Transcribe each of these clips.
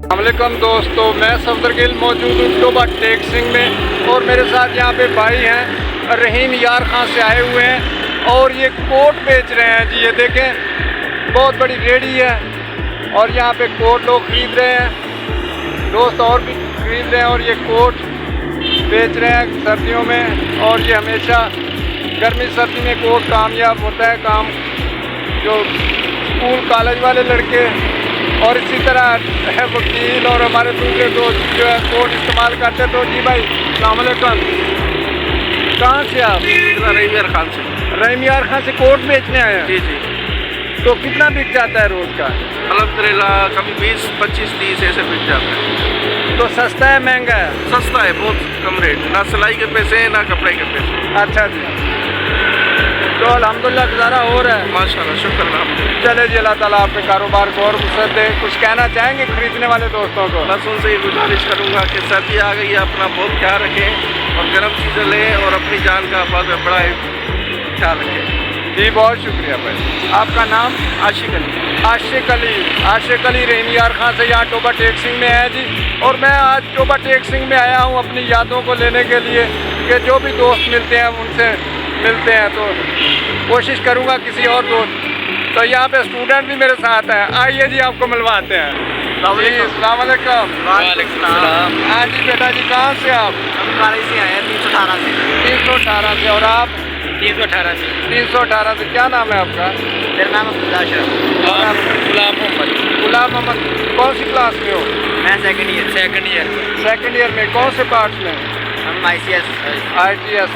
अस्सलामुअलैकुम दोस्तों, मैं सफदर गिल मौजूद हूँ टोबा टेक सिंह में और मेरे साथ यहाँ पे भाई हैं रहीम यार खां से आए हुए हैं और ये कोट बेच रहे हैं जी। ये देखें, बहुत बड़ी रेडी है और यहाँ पे कोट लोग ख़रीद रहे हैं, दोस्त और भी ख़रीद रहे हैं और ये कोट बेच रहे हैं सर्दियों में। और ये हमेशा गर्मी सर्दी में कोट कामयाब होता है काम, जो स्कूल कॉलेज वाले लड़के और इसी तरह वकील और हमारे दूसरे दोस्त जो है कोट इस्तेमाल करते। तो जी भाई अस्सलाम वालेकुम, कहाँ से आप? रहीम यार खान से। रहीम यार खान से कोट बेचने आए हैं? जी जी। तो कितना बिक जाता है रोज़ का? अल्हम्दुलिल्लाह कभी 20, 25, 30 ऐसे बिक जाता है। तो सस्ता है महंगा है? सस्ता है, बहुत कम रेट, ना सिलाई के पैसे ना कपड़े के पैसे। अच्छा जी, तो अल्हम्दुलिल्लाह गुजारा हो रहा है? माशाल्लाह, शुक्र अल्हम्दुलिल्लाह। चले जी, अल्लाह ताला आपके कारोबार को और वसअत दे। कुछ कहना चाहेंगे खरीदने वाले दोस्तों को? बस उनसे ये गुजारिश करूँगा कि सर्दी आ गई है, अपना बहुत ख्याल रखें और गर्म चीज़ें लें और अपनी जान का बड़ा ख्याल रखें। जी बहुत शुक्रिया भाई। आपका नाम? आशिक अली। आशिक अली रहीम यार खां से यहाँ टोबा टेक सिंह में है जी। और मैं आज टोबा टेक सिंह में आया हूँ अपनी यादों को लेने के लिए कि जो भी दोस्त मिलते हैं उनसे मिलते हैं, तो कोशिश करूँगा किसी और दोस्त। तो यहाँ पे स्टूडेंट भी मेरे साथ हैं, आइए जी आपको मिलवाते हैं। जी अस्सलाम वालेकुम। हाँ जी बेटा जी, कहाँ से आप? हम से आए हैं 318 से। 318 से। और आप? 318 से। 318 से। क्या नाम है आपका? मेरा नाम अब्दुल्ला और आप? गुलाम मोहम्मद। कौन सी क्लास में हो? मैं सेकंड ईयर। सेकंड ईयर में। कौन से पार्ट में? हम ITS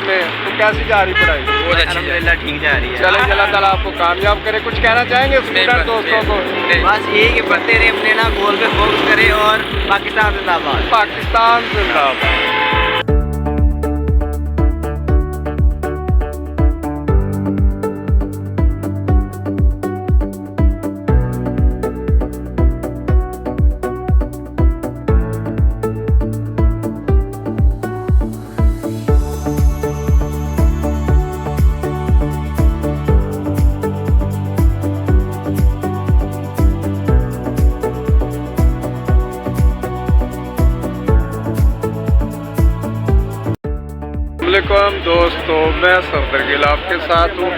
में। तो कैसी जा रही पढ़ाई? बहुत अच्छी, अल्हम्दुलिल्लाह ठीक जा रही है। चले अल्लाह ताला आपको कामयाब करे। कुछ कहना चाहेंगे स्टूडेंट दोस्तों को? बस यही कि पढ़ते रहे, अपने ना गोल पे फोकस करें और पाकिस्तान जिंदाबाद। पाकिस्तान जिंदाबाद। अस्सलामुअलैकुम दोस्तों, मैं सफदर गिल आपके साथ हूँ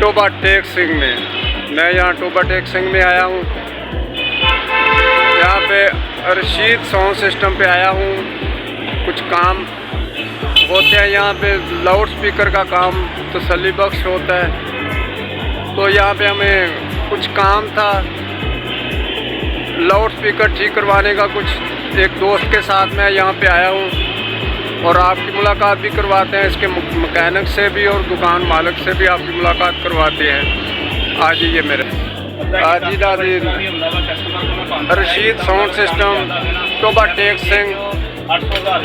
टोबा टेक सिंह में। मैं यहाँ टोबा टेक सिंह में आया हूँ, यहाँ पे रशीद साउंड सिस्टम पे आया हूँ। कुछ काम होते हैं यहाँ पे, लाउड स्पीकर का काम तसल्ली बख्श होता है। तो यहाँ पे हमें कुछ काम था, लाउड स्पीकर ठीक करवाने का। कुछ एक दोस्त के साथ मैं यहाँ पे आया हूँ और आपकी मुलाकात भी करवाते हैं इसके मैकेनिक से भी और दुकान मालिक से भी आपकी मुलाकात करवाते हैं। आज ये मेरे जी दादी रशीद साउंड सिस्टम टोबा टेक सिंह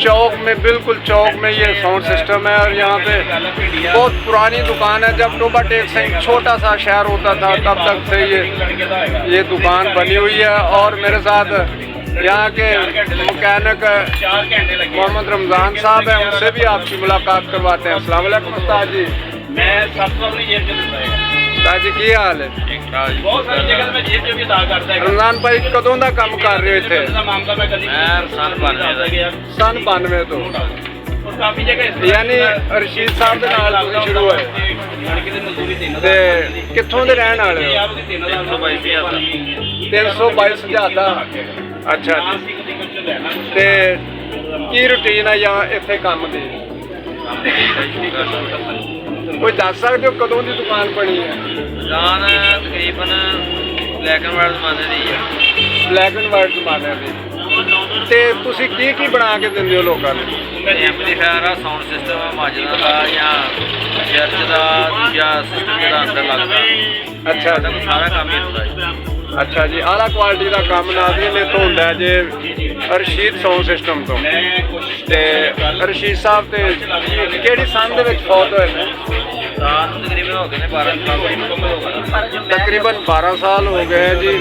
चौक में, बिल्कुल चौक में ये साउंड सिस्टम है। और यहाँ पे बहुत पुरानी दुकान है, जब टोबा टेक सिंह छोटा सा शहर होता था तब तक से ये दुकान बनी हुई है। और मेरे साथ यहाँ के मैकेनिक मोहम्मद रमज़ान साहब हैं, उनसे भी आपकी मुलाकात करवाते हैं। अस्सलाम वालेकुम उस्ताद जी। उस्ताद जी की हाल है? रमज़ान भाई कदों का काम कर रहे थे? सन 92 तो यानी रशीद साहब के नाल तुसीं शुरू होए ते कित्थों दे रहण वाले हो? 322 सुझाता। अच्छा जी, ते की रूटीन है यहाँ इत्थे काम दी? कोई दस सकते हो कदों की दुकान बनी है? दुकान तकरीबन ब्लैक एंड वाइट जमाने दी है। ब्लैक एंड वाइट जमाने दी। ते तुसीं की बना के दिंदे हो लोकां नूं? एम्पलीफायर, साउंड सिस्टम, माजरा का या चर्च का या सिस्टम जिहड़ा अंदर लगदा। अच्छा जी, सारा काम ही होंदा है। अच्छा जी, आला क्वालिटी का काम नाज़रीन इत्थों हुंदा है जे रशीद साउंड सिस्टम तो। ते रशीद साहब ते किहड़ी सन दे विच फौत होए ने? तकरीबन हो गए ने 12 साल। तकरीबन 12 साल हो गए हैं जी।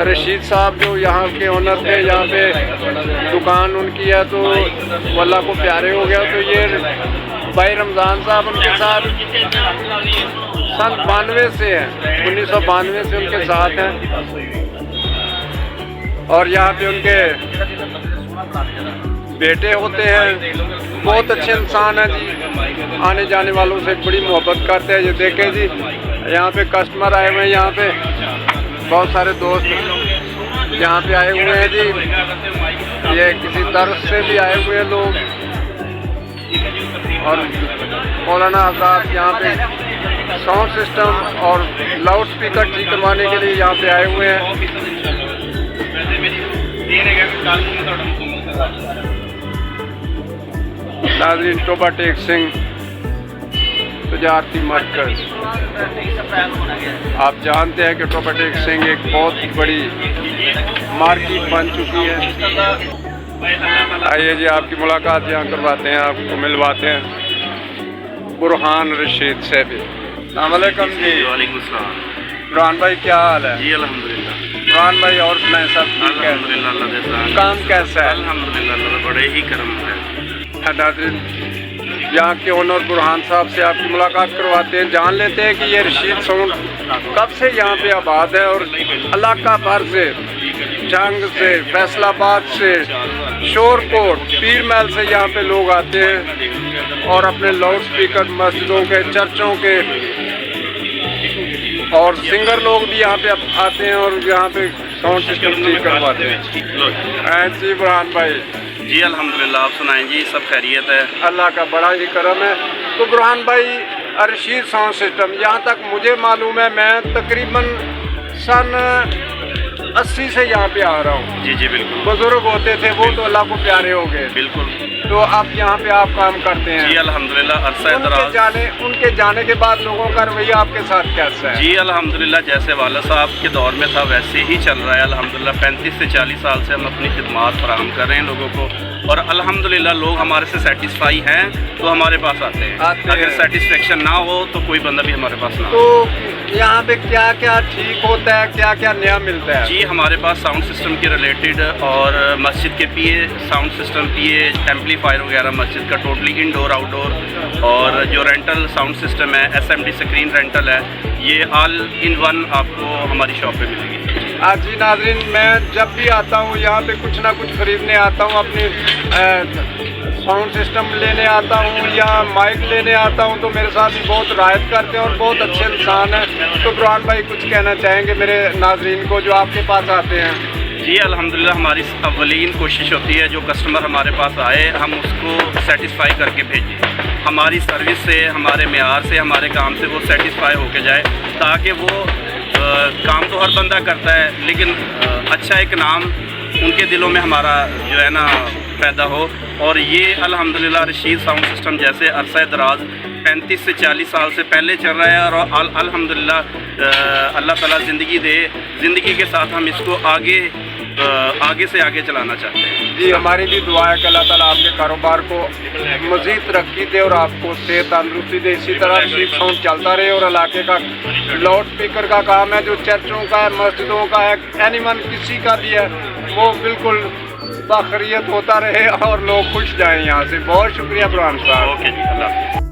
रशीद साहब जो यहाँ के ओनर थे, यहाँ पे दुकान उनकी है, तो अल्लाह को प्यारे हो गया। तो ये भाई रमज़ान साहब उनके साथ सन 92 से हैं, 1992 से उनके साथ हैं। और यहाँ पे उनके बेटे होते हैं, बहुत अच्छे इंसान हैं जी, आने जाने वालों से बड़ी मोहब्बत करते हैं। ये देखें जी, यहाँ पे कस्टमर आए हुए हैं, यहाँ पे बहुत सारे दोस्त यहाँ पे आए हुए हैं जी। ये किसी तरफ से भी आए हुए हैं लोग, और मौलाना हज़रात यहाँ पे साउंड सिस्टम और लाउड स्पीकर ठीक करवाने के लिए यहाँ पे आए हुए हैं। नाज़रीन, टोबा टेक सिंह तजारती मरकज़, आप जानते हैं कि टोबा टेक सिंह एक बहुत बड़ी मार्केट बन चुकी है। आइए जी, आपकी मुलाकात यहाँ करवाते हैं, आपको मिलवाते हैं बुरहान रशीद से भी। अस्सलाम वालेकुम जी। वालेकुम सलाम। बुरहान भाई, क्या हाल है? जी अल्हम्दुलिल्लाह। बुरहान भाई और सुनाएं, सब ठीक है? अल्हम्दुलिल्लाह, अल्लाह दे साथ। काम कैसा है? अल्हम्दुलिल्लाह, अल्लाह बड़े ही करम है। नाज़रीन, यहाँ के ओनर बुरहान साहब से आपकी मुलाकात करवाते हैं, जान लेते हैं कि ये रशीद साउंड कब से यहाँ पे आबाद है और इलाका भर से, जंग से, फैसलाबाद से, शोरकोट, पीर महल से यहाँ पे लोग आते हैं और अपने लाउड स्पीकर मस्जिदों के, चर्चों के, और सिंगर लोग भी यहाँ पे आते हैं और यहाँ पे साउंड सिस्टम ठीक करवाते हैं। जी बुरहान भाई। जी अल्हम्दुलिल्लाह, आप सुनाएं जी, सब खैरियत है? अल्लाह का बड़ा ही करम है। तो बुरहान भाई, रशीद साउंड सिस्टम, यहाँ तक मुझे मालूम है, मैं तकरीबन सन 80 से यहाँ पे आ रहा हूँ। जी जी बिल्कुल। बुजुर्ग होते थे वो तो अल्लाह को प्यारे हो गए। बिल्कुल। तो आप यहाँ पे आप काम करते हैं? जी अल्हम्दुलिल्लाह, अरसा दराज। उनके जाने के बाद लोगों का रवैया आपके साथ कैसा है? जी अल्हम्दुलिल्लाह, जैसे वाला साहब के दौर में था वैसे ही चल रहा है अल्हम्दुलिल्लाह। 35 से 40 साल से हम अपनी खिदमत फराहम कर रहे हैं लोगों को, और अल्हम्दुलिल्लाह लोग हमारे से सेटिस्फाई हैं तो हमारे पास आते हैं। अगर सेटिस्फेक्शन ना हो तो कोई बंदा भी हमारे पास ना। तो यहाँ पे क्या क्या ठीक होता है, क्या क्या नया मिलता है? जी, हमारे पास साउंड सिस्टम के रिलेटेड और मस्जिद के पीए साउंड सिस्टम, पीए एम्पलीफायर वगैरह मस्जिद का टोटली इंडोर आउटडोर, और जो रेंटल साउंड सिस्टम है, SMD स्क्रीन रेंटल है, ये ऑल इन वन आपको हमारी शॉप पे मिलेगी। आज जी नाज़रीन, मैं जब भी आता हूँ यहाँ पे कुछ ना कुछ ख़रीदने आता हूँ, अपनी साउंड सिस्टम लेने आता हूँ या माइक लेने आता हूँ, तो मेरे साथ भी बहुत रायत करते हैं और बहुत अच्छे इंसान हैं। तो बुरहान भाई कुछ कहना चाहेंगे मेरे नाज़रीन को जो आपके पास आते हैं? जी अल्हम्दुलिल्लाह, हमारी अव्वलीन कोशिश होती है जो कस्टमर हमारे पास आए हम उसको सेटिस्फाई करके भेजें। हमारी सर्विस से, हमारे मेयार से, हमारे काम से वो सेटिस्फाई होके जाए, ताकि वो काम तो हर बंदा करता है लेकिन अच्छा एक नाम उनके दिलों में हमारा जो है ना पैदा हो। और ये अल्हम्दुलिल्लाह रशीद साउंड सिस्टम जैसे अरसा दराज 35 से 40 साल से पहले चल रहा है, और अल्हम्दुलिल्लाह अल्लाह ताला ज़िंदगी दे, ज़िंदगी के साथ हम इसको आगे से आगे चलाना चाहते हैं। जी, हमारी भी दुआ है कि अल्लाह ताला आपके कारोबार को मज़ीद तरक्की दे और आपको सेहत तंदुरुस्ती दे। इसी तरह रशीद साउंड चलता रहे और इलाके का लाउड स्पीकर का काम है जो चर्चों का है, मस्जिदों का है, एनिमल किसी का भी है, वो बिल्कुल बाखरियत होता रहे और लोग खुश जाएं यहाँ से। बहुत शुक्रिया बुरहान साहब। ओके जी, अल्लाह।